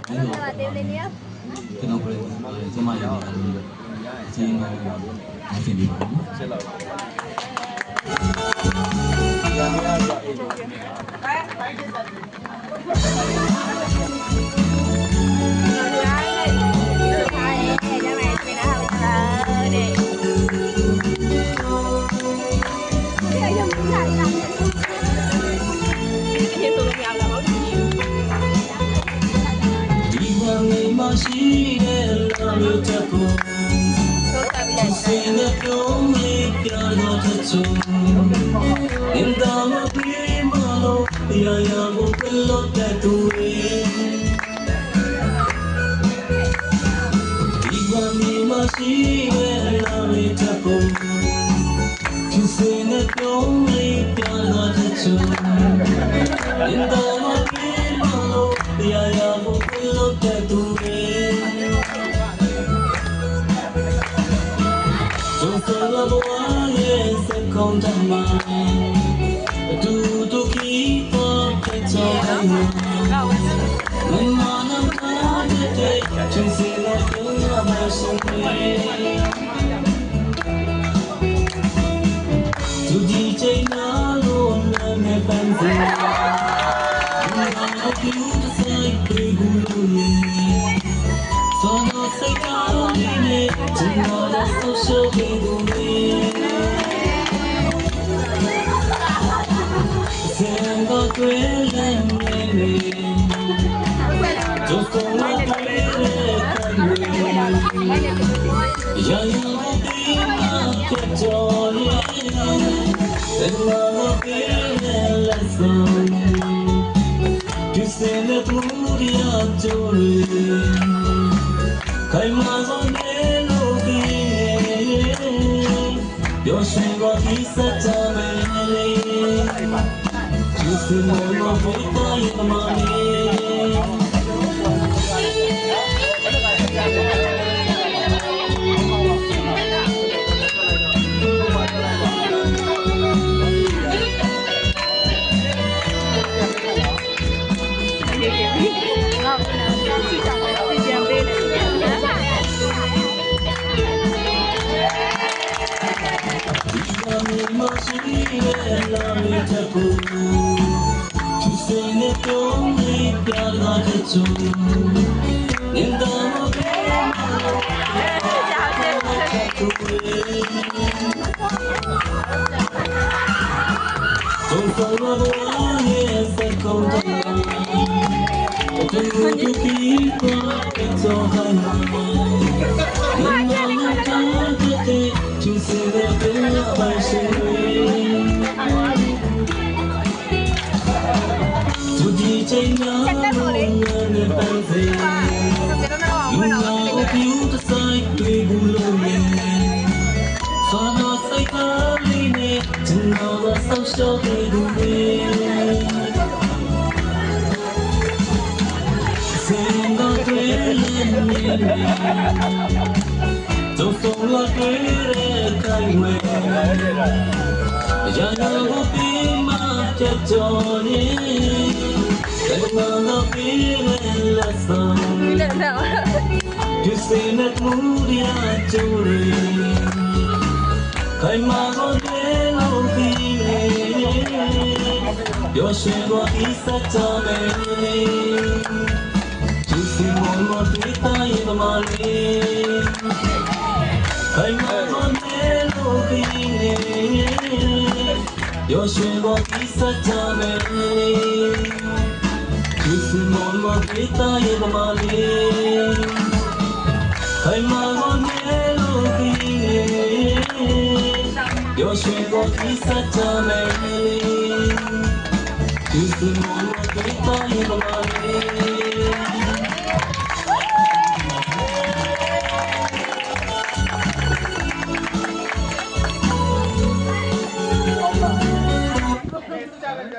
ကျွန်တော်ပြောတယ်ကျမရအောင်ကျင်းတော့အဆင်ပြေပါဘူးဆက်လောက်ရမရရအေးလို့ရှိတဲ့လာလို့တကူစင်တဲ့ပြုံးလေးပြတော့တဲ့ချုံအင်းတော်မပြေမလို့ရရကိုပြလို့တဲ့သူဒီကနေ့မရှိတဲ့လာလို့တကူစင်တဲ့ပြုံးလေးပြတော့တဲ့ချုံအင်းတော်မပြေမလို့ရရကိုပြလို့တဲ့သူ空的梦，独独一个在走的路，慢慢的看着对，全是我更要的生活。自己在那路那没办法，我丢的在对咕噜耶，放到在哪里呢？真的要收拾给努力。တွေ့လည်းမနေတို့ကောလာတွေ့တဲ့ခံရရရဒီမှာကြော်ရဲ့ဘယ်လိုပြေလဲလက်ဆုံးဒီစနေတူရီအကျိုးခိုင်မာဆုံးတဲ့လူကြီးပြောရှင်ကိုဒီစက်တမဲလေးJust know my boy, I'm Sene tome pyara ke chu ninda ke to sala ye se kon ta to you ki ko so hai na na ta te tu se de ba seချိန်နာလို့လည်းပန်းစေယူလာပြူတဆိုင်တွေ့ဘူးလို့ရဲ့ဆောင်းစိတ်သားလေးနဲ့ကျွန်တော်ကဆောက်ရှောက်နေသူတွေစင်တော့တွေ့လည်းနေတော့ဆုံးလာတွေ့တဲ့ကိုင်ဝဲရရကိုပြီးမှချက်တော်နေEveryone up in the sun. You say that moody actually. I'm out on the feeling. Your shadow is such a melody. You see one more pita in the morning. I'm out on the feeling. Your shadow is such a melody. This is all my pita in the morning. I'm on melody. Your shadow is such a melody. This is all my pita in the morning.